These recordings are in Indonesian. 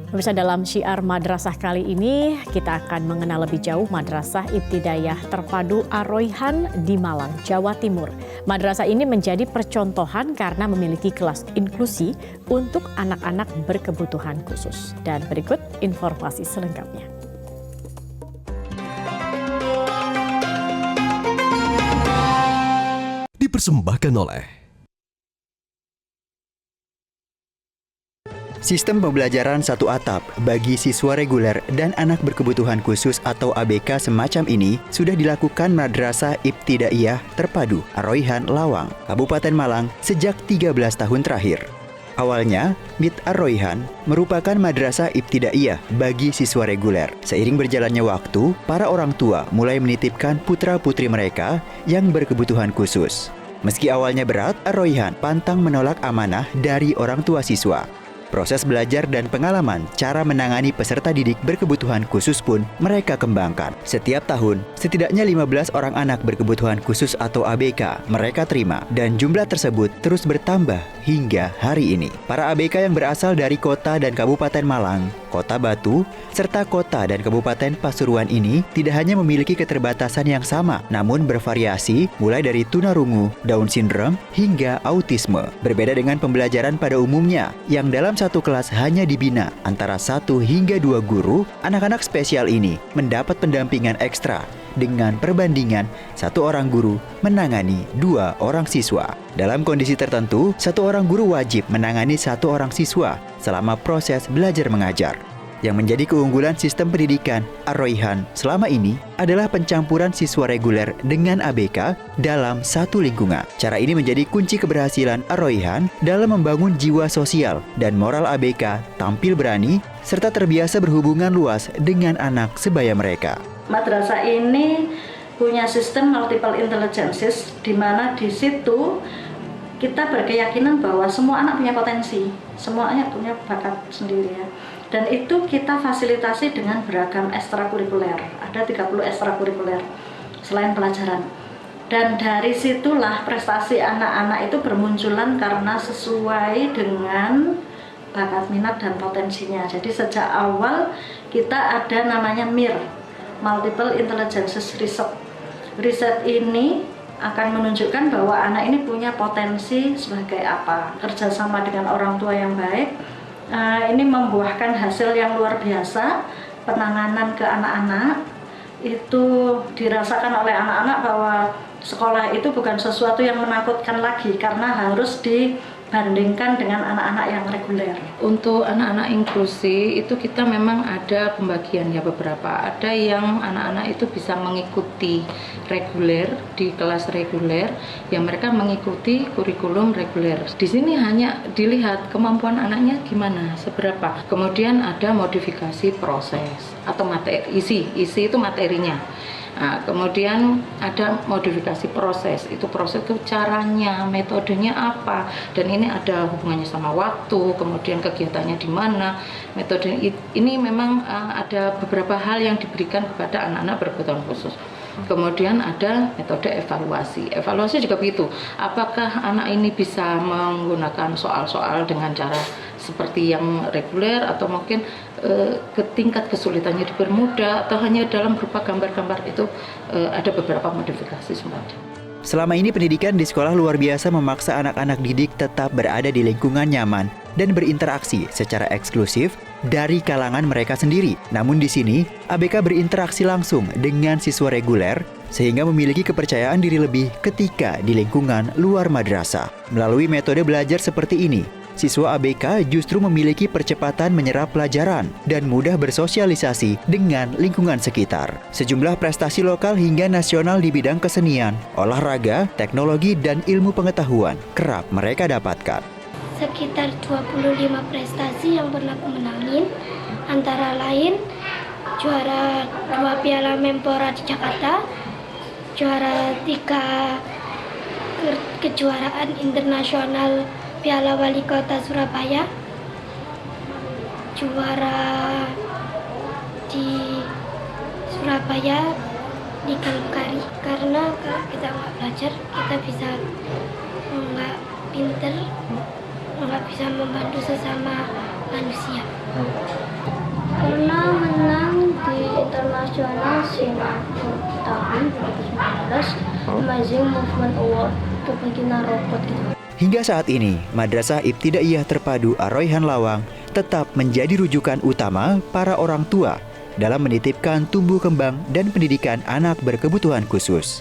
Pemirsa, dalam syiar madrasah kali ini kita akan mengenal lebih jauh Madrasah Ibtidaiyah Terpadu Ar-Royhan di Malang, Jawa Timur. Madrasah ini menjadi percontohan karena memiliki kelas inklusi untuk anak-anak berkebutuhan khusus. Dan berikut informasi selengkapnya. Dipersembahkan oleh Sistem pembelajaran satu atap bagi siswa reguler dan anak berkebutuhan khusus atau ABK semacam ini sudah dilakukan Madrasah Ibtidaiyah Terpadu Ar-Royhan Lawang, Kabupaten Malang sejak 13 tahun terakhir. Awalnya, MIT Ar-Royhan merupakan madrasah ibtidaiyah bagi siswa reguler. Seiring berjalannya waktu, para orang tua mulai menitipkan putra-putri mereka yang berkebutuhan khusus. Meski awalnya berat, Ar-Royhan pantang menolak amanah dari orang tua siswa. Proses belajar dan pengalaman cara menangani peserta didik berkebutuhan khusus pun mereka kembangkan. Setiap tahun, setidaknya 15 orang anak berkebutuhan khusus atau ABK mereka terima dan jumlah tersebut terus bertambah hingga hari ini. Para ABK yang berasal dari kota dan Kabupaten Malang, Kota Batu, serta kota dan Kabupaten Pasuruan ini tidak hanya memiliki keterbatasan yang sama, namun bervariasi mulai dari tunarungu, Down syndrome, hingga autisme. Berbeda dengan pembelajaran pada umumnya, yang dalam satu kelas hanya dibina antara 1 hingga 2 guru, anak-anak spesial ini mendapat pendampingan ekstra dengan perbandingan 1 orang guru menangani 2 orang siswa. Dalam kondisi tertentu, 1 orang guru wajib menangani 1 orang siswa selama proses belajar mengajar. Yang menjadi keunggulan sistem pendidikan Ar-Royhan selama ini adalah pencampuran siswa reguler dengan ABK dalam satu lingkungan. Cara ini menjadi kunci keberhasilan Ar-Royhan dalam membangun jiwa sosial dan moral ABK tampil berani serta terbiasa berhubungan luas dengan anak sebaya mereka. Madrasah ini punya sistem multiple intelligences di mana di situ kita berkeyakinan bahwa semua anak punya potensi, semua anak punya bakat sendiri ya. Dan itu kita fasilitasi dengan beragam ekstrakurikuler. Ada 30 ekstrakurikuler selain pelajaran. Dan dari situlah prestasi anak-anak itu bermunculan karena sesuai dengan bakat minat dan potensinya. Jadi sejak awal kita ada namanya MIR, Multiple Intelligences Research. Riset ini akan menunjukkan bahwa anak ini punya potensi sebagai apa. Kerjasama dengan orang tua yang baik, ini membuahkan hasil yang luar biasa. Penanganan ke anak-anak itu dirasakan oleh anak-anak bahwa sekolah itu bukan sesuatu yang menakutkan lagi karena harus dibandingkan dengan anak-anak yang reguler. Untuk anak-anak inklusi itu kita memang ada pembagian ya beberapa. Ada yang anak-anak itu bisa mengikuti reguler di kelas reguler, yang mereka mengikuti kurikulum reguler. Di sini hanya dilihat kemampuan anaknya gimana, seberapa. Kemudian ada modifikasi proses atau materi, isi itu materinya. Nah, kemudian ada modifikasi proses itu caranya, metodenya apa, dan ini ada hubungannya sama waktu, kemudian kegiatannya di mana, metode ini memang ada beberapa hal yang diberikan kepada anak-anak berkebutuhan khusus. Kemudian ada metode evaluasi juga begitu, apakah anak ini bisa menggunakan soal-soal dengan cara seperti yang reguler atau mungkin ke tingkat kesulitannya dipermudah atau hanya dalam berupa gambar-gambar. Itu ada beberapa modifikasi semacam. Selama ini pendidikan di sekolah luar biasa memaksa anak-anak didik tetap berada di lingkungan nyaman dan berinteraksi secara eksklusif dari kalangan mereka sendiri. Namun di sini, ABK berinteraksi langsung dengan siswa reguler sehingga memiliki kepercayaan diri lebih ketika di lingkungan luar madrasah. Melalui metode belajar seperti ini, siswa ABK justru memiliki percepatan menyerap pelajaran dan mudah bersosialisasi dengan lingkungan sekitar. Sejumlah prestasi lokal hingga nasional di bidang kesenian, olahraga, teknologi, dan ilmu pengetahuan kerap mereka dapatkan. Sekitar 25 prestasi yang pernah aku menangin, antara lain juara 2 Piala Menpora di Jakarta, juara 3 kejuaraan internasional Piala Wali Kota Surabaya, juara di Surabaya di Kalkari. Karena kalau kita nggak belajar, kita bisa nggak pinter, nggak bisa membantu sesama manusia. sing aku tahun 2019 Amazing Movement Award untuk bikinan robot gitu. Hingga saat ini, Madrasah Ibtidaiyah Terpadu Ar-Royhan Lawang tetap menjadi rujukan utama para orang tua dalam menitipkan tumbuh kembang dan pendidikan anak berkebutuhan khusus.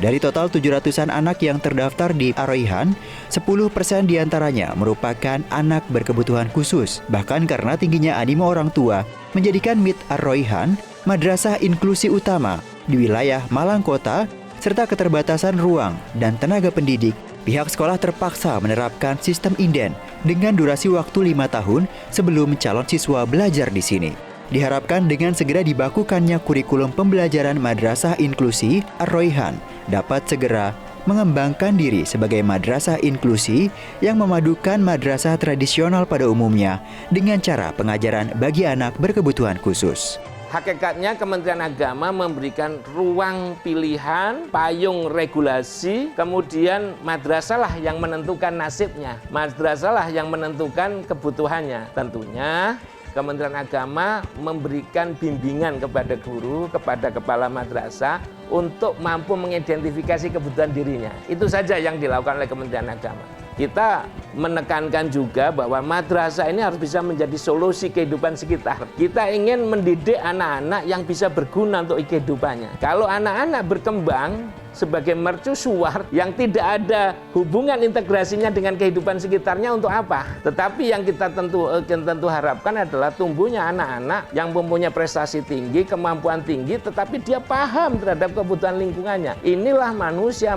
Dari total 700-an anak yang terdaftar di Ar-Royhan, 10% diantaranya merupakan anak berkebutuhan khusus. Bahkan karena tingginya animo orang tua, menjadikan MIT Ar-Royhan madrasah inklusi utama di wilayah Malang Kota, serta keterbatasan ruang dan tenaga pendidik. Pihak sekolah terpaksa menerapkan sistem inden dengan durasi waktu 5 tahun sebelum calon siswa belajar di sini. Diharapkan dengan segera dibakukannya kurikulum pembelajaran madrasah inklusi, Ar-Royhan dapat segera mengembangkan diri sebagai madrasah inklusi yang memadukan madrasah tradisional pada umumnya dengan cara pengajaran bagi anak berkebutuhan khusus. Hakikatnya Kementerian Agama memberikan ruang pilihan, payung regulasi, kemudian madrasah lah yang menentukan nasibnya. Madrasah lah yang menentukan kebutuhannya. Tentunya Kementerian Agama memberikan bimbingan kepada guru, kepada kepala madrasah untuk mampu mengidentifikasi kebutuhan dirinya. Itu saja yang dilakukan oleh Kementerian Agama. Kita menekankan juga bahwa madrasah ini harus bisa menjadi solusi kehidupan sekitar. Kita ingin mendidik anak-anak yang bisa berguna untuk kehidupannya. Kalau anak-anak berkembang sebagai mercusuar yang tidak ada hubungan integrasinya dengan kehidupan sekitarnya, untuk apa? Tetapi yang kita tentu harapkan adalah tumbuhnya anak-anak yang mempunyai prestasi tinggi, kemampuan tinggi, tetapi dia paham terhadap kebutuhan lingkungannya. Inilah manusia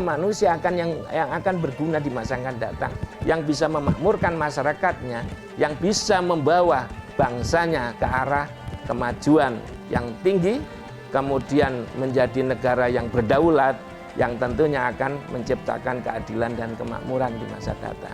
yang akan berguna di masa yang akan datang, yang bisa memakmurkan masyarakatnya, yang bisa membawa bangsanya ke arah kemajuan yang tinggi, kemudian menjadi negara yang berdaulat, yang tentunya akan menciptakan keadilan dan kemakmuran di masa datang.